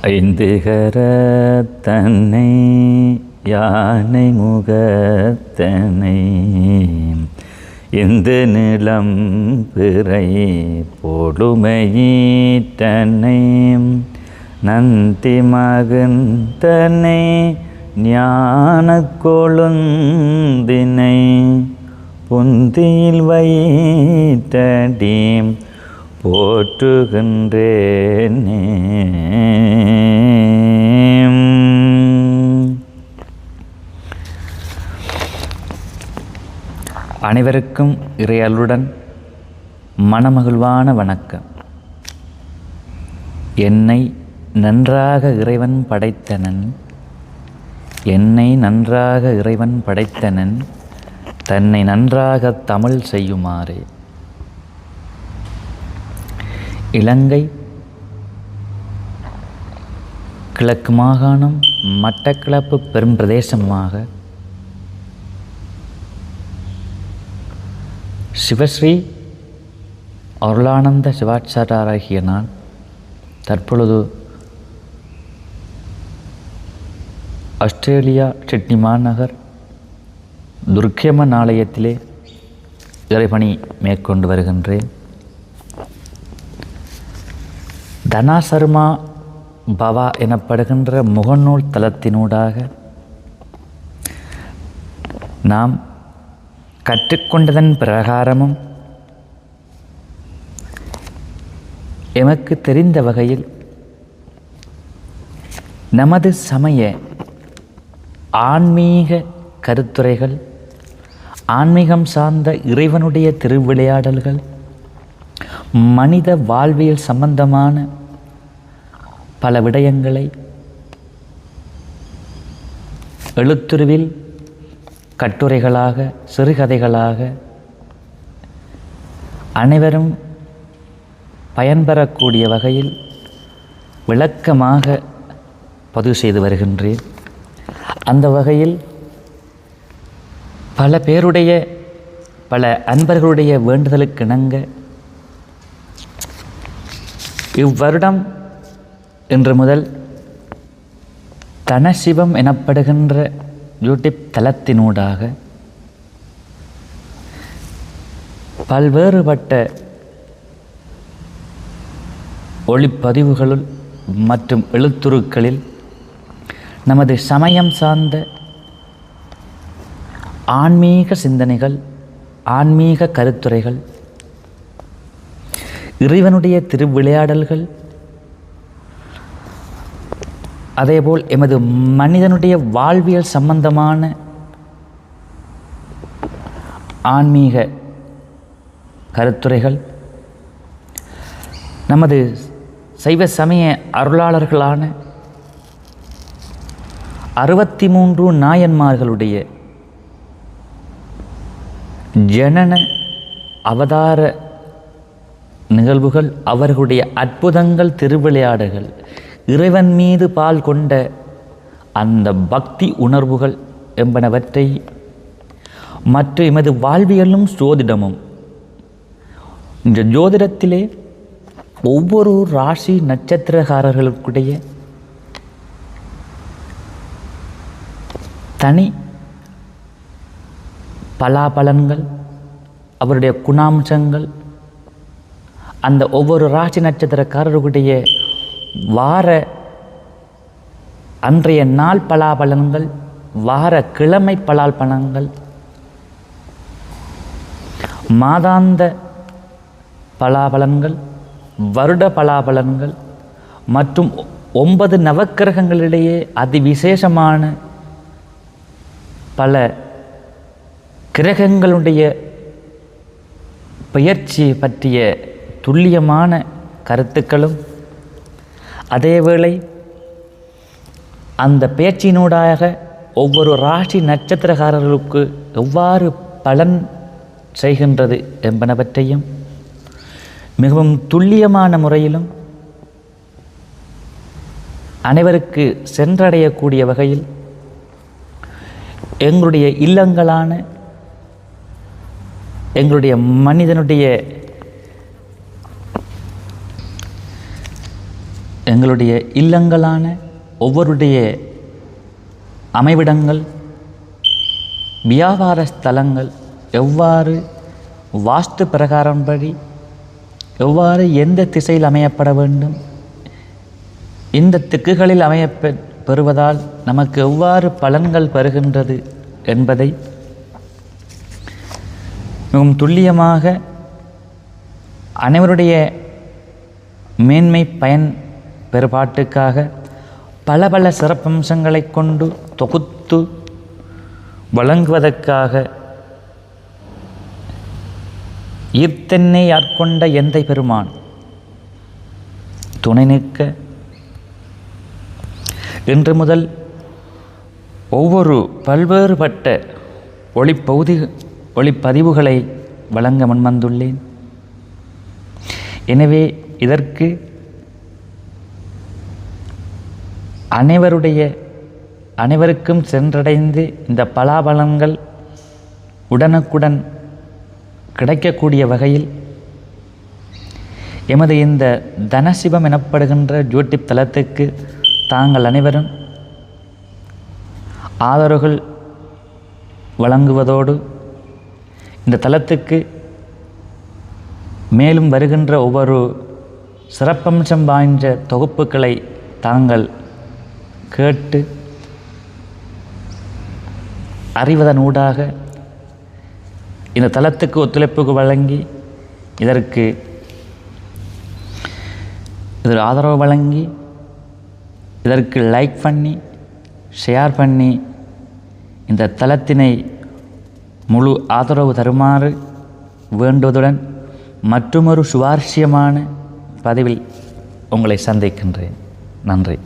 ஐந்துகர தன்னை யானை முகத்தனை இந்த நிலம் பிறை பொழுமையீட்டனை நந்தி மகன் தன்னை ஞான கொழுந்தினை புந்தியில் வைத்தடி போற்றுகின்றேனே. அனைவருக்கும் இறையருளுடன் மனமகிழ்வான வணக்கம். என்னை நன்றாக இறைவன் படைத்தனன், என்னை நன்றாக இறைவன் படைத்தனன், தன்னை நன்றாக தமிழ் செய்யுமாறு. இலங்கை கிழக்கு மாகாணம் மட்டக்களப்பு பெரும் பிரதேசமாக சிவஸ்ரீ அருளானந்த சிவாச்சாரியாராகிய நான் தற்பொழுது ஆஸ்திரேலியா சிட்னி மாநகர் துர்க்கியம்மன் ஆலயத்திலே இறைபணி மேற்கொண்டு வருகின்றேன். தனாசர்மா பவா எனப்படுகின்ற முகநூல் தளத்தினூடாக நாம் கற்றுக்கொண்டதன் பிரகாரமும் எமக்கு தெரிந்த வகையில் நமது சமய ஆன்மீக கருத்துரைகள், ஆன்மீகம் சார்ந்த இறைவனுடைய திருவிளையாடல்கள், மனித வாழ்வியல் சம்பந்தமான பல விடயங்களை எழுத்துருவில் கட்டுரைகளாக, சிறுகதைகளாக அனைவரும் பயன்பெறக்கூடிய வகையில் விளக்கமாக பதிவு செய்து வருகின்றேன். அந்த வகையில் பல பேருடைய, பல அன்பர்களுடைய வேண்டுதலுக்கிணங்க இவ்வருடம் இன்று முதல் தனசிவம் எனப்படுகின்ற யூடியூப் தளத்தினூடாக பல்வேறுபட்ட ஒளிப்பதிவுகளுள் மற்றும் எழுத்துருக்களில் நமது சமயம் சார்ந்த ஆன்மீக சிந்தனைகள், ஆன்மீக கருத்துரைகள், இறைவனுடைய திருவிளையாடல்கள், அதேபோல் எமது மனிதனுடைய வாழ்வியல் சம்பந்தமான ஆன்மீக கருத்துரைகள், நமது சைவ சமய அருளாளர்களான 63 நாயன்மார்களுடைய ஜனன அவதார நிகழ்வுகள், அவர்களுடைய அற்புதங்கள், திருவிளையாடல்கள், இறைவன் மீது பால் கொண்ட அந்த பக்தி உணர்வுகள் என்பனவற்றை மற்ற எமது வாழ்வியலும் ஜோதிடமும், இந்த ஜோதிடத்திலே ஒவ்வொரு ராசி நட்சத்திரக்காரர்களுடைய தனி பலாபலன்கள், அவருடைய குணாம்சங்கள், அந்த ஒவ்வொரு ராசி நட்சத்திரக்காரர்களுடைய வார அன்றைய நாள் பலாபலன்கள், வார கிழமை பலாபலன்கள், மாதாந்த பலாபலன்கள், வருட பலாபலன்கள் மற்றும் 9 நவக்கிரகங்களிடையே அதிவிசேஷமான பல கிரகங்களுடைய பெயர்ச்சி பற்றிய துல்லியமான கருத்துக்களும், அதேவேளை அந்த பேச்சினூடாக ஒவ்வொரு ராசி நட்சத்திரக்காரர்களுக்கு எவ்வாறு பலன் செய்கின்றது என்பனவற்றையும் மிகவும் துல்லியமான முறையிலும் அனைவருக்கு சென்றடையக்கூடிய வகையில் எங்களுடைய இல்லங்களான, எங்களுடைய மனிதனுடைய எங்களுடைய இல்லங்களான ஒவ்வொருடைய அமைவிடங்கள், வியாபார ஸ்தலங்கள் எவ்வாறு வாஸ்து பிரகாரம்படி எவ்வாறு எந்த திசையில் அமையப்பட வேண்டும், இந்த திக்குகளில் பெறுவதால் நமக்கு எவ்வாறு பலன்கள் பெறுகின்றது என்பதை மிகவும் துல்லியமாக அனைவருடைய மேன்மை பயன் பெறுபாட்டுக்காக பல பல சிறப்பம்சங்களை கொண்டு தொகுத்து வழங்குவதற்காக ஈர்த்தென்னை ஆட்கொண்ட எந்தை பெருமான் துணை நிற்க இன்று முதல் ஒவ்வொரு பல்வேறுபட்ட ஒளிப்பதிவுகளை வழங்க முன்வந்துள்ளேன். எனவே இதற்கு அனைவருக்கும் சென்றடைந்து இந்த பலாபலன்கள் உடனுக்குடன் கிடைக்கக்கூடிய வகையில் எமது இந்த தனசிவம் எனப்படுகின்ற யூடியூப் தளத்துக்கு தாங்கள் அனைவரும் ஆதரவுகள் வழங்குவதோடு இந்த தளத்துக்கு மேலும் வருகின்ற ஒவ்வொரு சிறப்பம்சம் வாய்ந்த தொகுப்புகளை தாங்கள் கேட்டு அறிவதன் ஊடாக இந்த தளத்துக்கு ஒத்துழைப்பு வழங்கி இதற்கு ஆதரவு வழங்கி இதற்கு லைக் பண்ணி ஷேர் பண்ணி இந்த தளத்தினை முழு ஆதரவு தருமாறு வேண்டுவதுடன் மற்றுமொரு சுவாரஸ்யமான பதிவில் உங்களை சந்திக்கின்றேன். நன்றி.